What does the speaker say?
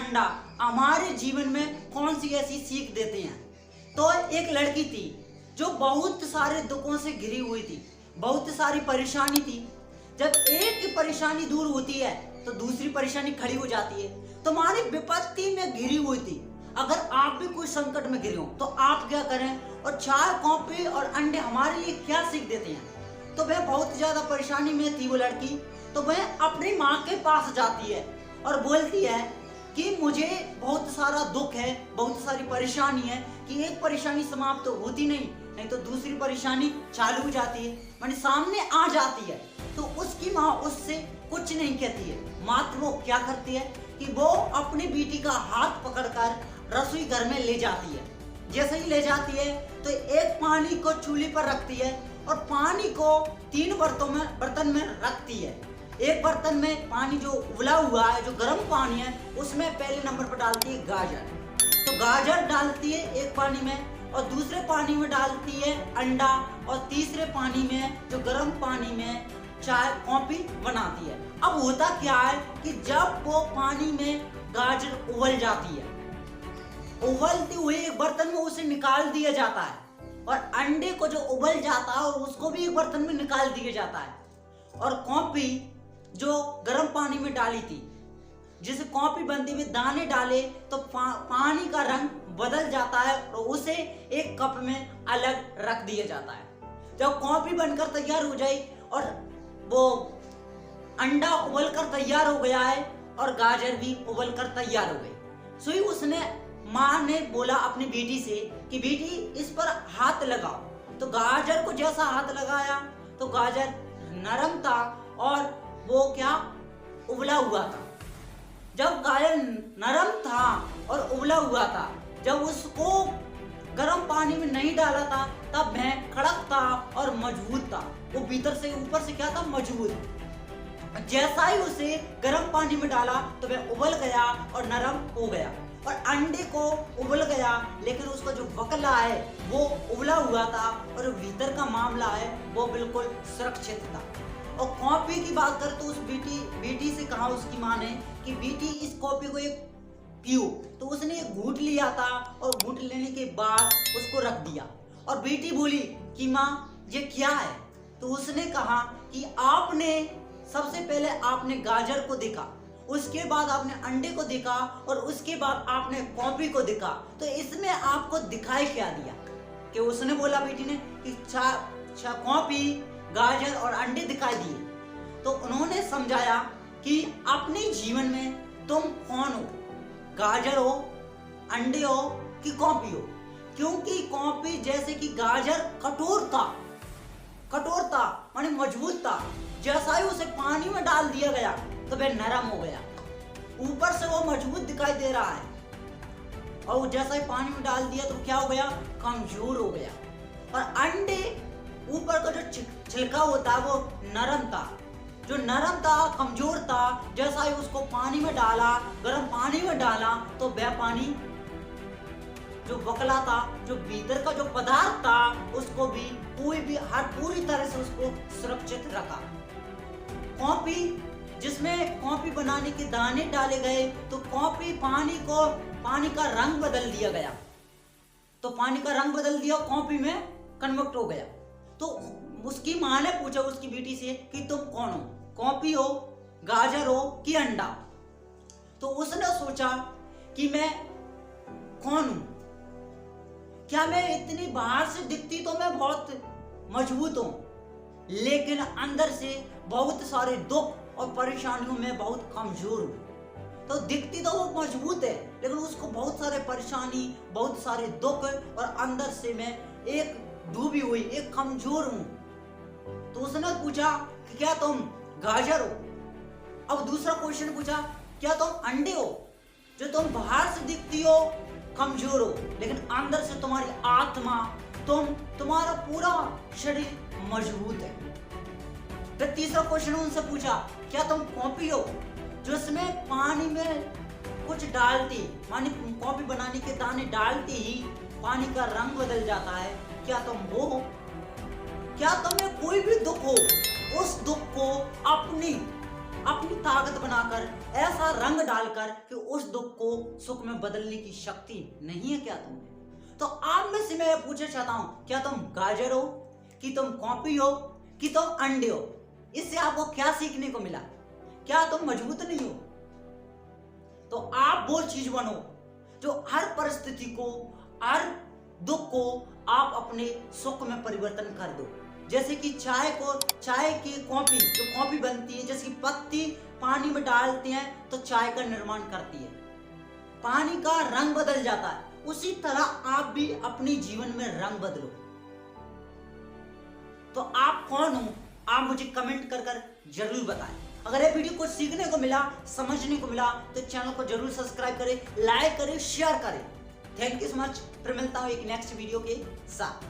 अंडा हमारे जीवन में कौन सी ऐसी सीख देते हैं। तो एक लड़की थी जो बहुत सारे दुखों से घिरी हुई थी, बहुत सारी परेशानी थी। जब एक परेशानी दूर होती है तो दूसरी परेशानी खड़ी हो जाती है। तुम्हारी विपत्ति में घिरी हुई थी, अगर आप भी कोई संकट में घिरे हो तो आप क्या करें, और चाय कॉफी और अंडे हमारे लिए क्या सीख देते हैं। तो वह बहुत ज्यादा परेशानी में थी वो लड़की, तो वह अपनी माँ के पास जाती है और बोलती है कि मुझे बहुत सारा दुख है, बहुत सारी परेशानी है, कि एक परेशानी समाप्त तो होती नहीं तो दूसरी परेशानी चालू हो जाती है, माने सामने आ जाती है। तो उसकी माँ उससे कुछ नहीं कहती है, मात्र वो क्या करती है कि वो अपनी बेटी का हाथ पकड़कर रसोई घर में ले जाती है। जैसे ही ले जाती है तो एक पानी को चूल्हे पर रखती है और पानी को 3 बर्तन में रखती है। एक बर्तन में पानी जो उबला हुआ है, जो गर्म पानी है, उसमें पहले नंबर पर डालती है गाजर। तो गाजर डालती है एक पानी में, और दूसरे पानी में डालती है अंडा, और तीसरे पानी में जो गर्म पानी में चाय कॉफी बनाती है। अब होता क्या है कि जब वो पानी में गाजर उबल जाती है, उबलती हुई एक बर्तन में उसे निकाल दिया जाता है, और अंडे को जो उबल जाता है और उसको भी एक बर्तन में निकाल दिया जाता है, और कॉफी जो गर्म पानी में डाली थी, जिसे कॉफी बनती हुई दाने डाले तो पानी का रंग बदल जाता है और उसे एक कप में अलग रख दिया जाता है। जब कॉफी बनकर तैयार हो जाए और वो अंडा उबल कर तैयार हो गया है और गाजर भी उबल कर तैयार हो गई, सो ही उसने माँ ने बोला अपनी बेटी से कि बेटी इस पर हाथ लगाओ। तो गाजर को जैसा हाथ लगाया तो गाजर नरम था और वो क्या उबला हुआ था। जब गाजर नरम था और उबला हुआ था, जब उसको गर्म पानी में नहीं डाला था तब वह कड़क था और मजबूत था। वो भीतर से ऊपर से क्या था, मजबूत। जैसा ही उसे गर्म पानी में डाला तो वह उबल गया और नरम हो गया, और अंडे को उबल गया, लेकिन उसका जो वकला है वो उबला हुआ था और भीतर का मामला है वो बिल्कुल सुरक्षित था। और कॉफी की बात कर तो उस बेटी से कहा उसकी माँ ने कि बेटी इस कॉफी को एक पियो। तो उसने एक घूंट लिया था और घूंट लेने के बाद उसको रख दिया, और बेटी बोली कि माँ ये क्या है। तो उसने कहा कि आपने सबसे पहले आपने गाजर को देखा, उसके बाद आपने अंडे को देखा, और उसके बाद आपने कॉफी को देखा, तो इसमें आपको दिखाई क्या दिया। कि उसने बोला बेटी ने कि कॉफी, गाजर और अंडे दिखाई दिए। तो उन्होंने समझाया कि अपने जीवन में तुम कौन हो, गाजर हो, अंडे हो कि कॉफी हो। क्योंकि कॉफी जैसे कि गाजर कठोर था माने मजबूत था, जैसा ही उसे पानी में डाल दिया गया तो वह नरम हो गया। ऊपर से वो मजबूत दिखाई दे रहा है, और जैसा ही पानी में डाल दिया तो क्या हो गया, कमजोर हो गया। और अंडे ऊपर का जो छिलका होता है वो नरम था, जो नरम था, कमजोर था। जैसा ही उसको पानी में डाला, गर्म पानी में डाला, तो वह पानी जो बकला था, जो भीतर का जो पदार्थ था, उसको भी पूरी तरह से उसको सुरक्षित रखा। कॉफी, जिसमें कॉफी बनाने के दाने डाले गए, तो पानी का रंग बदल दिया गया, तो पानी का रंग बदल दिया, कॉफी में कन्वर्ट हो गया। तो उसकी माँ ने पूछा उसकी बेटी से कि तुम कौन हो, कॉफी हो, गाजर हो कि अंडा। तो उसने सोचा कि मैं कौन हूं, क्या मैं इतनी बाहर से दिखती तो मैं बहुत मजबूत हूं, लेकिन अंदर से बहुत सारे दुख और परेशानियों में बहुत कमजोर हूं। तो दिखती तो वो मजबूत है, लेकिन उसको बहुत सारे परेशानी, बहुत सारे दुख, और अंदर से मैं एक डूबी हुई, एक कमजोर हूं। तो उसने पूछा कि क्या तुम गाजर हो। अब दूसरा क्वेश्चन पूछा, क्या तुम अंडे हो, जो तुम बाहर से दिखती हो कमजोर हो, लेकिन अंदर से तुम्हारी आत्मा, तुम्हारा पूरा शरीर मजबूत है। फिर तीसरा क्वेश्चन उनसे पूछा, क्या तुम कॉफी हो, जो इसमें पानी में कुछ डालती, मानी कॉफी बनाने के दाने डालती ही पानी का रंग बदल जाता है, क्या तुम वो हो। क्या तुम्हें कोई भी दुख हो, उस दुख को अपनी अपनी ताकत बनाकर, ऐसा रंग डालकर कि उस दुख को सुख में बदलने की शक्ति नहीं है क्या तुम्हें? तो आप में से मैं पूछना चाहता हूं, क्या तुम गाजर हो, कि तुम कॉपी हो, कि तुम अंडे हो? इससे आपको क्या सीखने को मिला? क्या तुम मजबूत नहीं हो? तो आप वो चीज बनो जो हर परिस्थिति को, हर दुख को आप अपने सुख में परिवर्तन कर दो। जैसे कि चाय की कॉफी, जो कॉफी बनती है, जैसे कि पत्ती पानी में डालते हैं तो चाय का निर्माण करती है, पानी का रंग बदल जाता है। उसी तरह आप भी अपने जीवन में रंग बदलो। तो आप कौन हो? आप मुझे कमेंट कर जरूर बताएं। अगर ये वीडियो कुछ सीखने को मिला, समझने को मिला, तो चैनल को जरूर सब्सक्राइब करें, लाइक करें, शेयर करें। Thank you so much. फिर मिलता हूं एक नेक्स्ट वीडियो के साथ।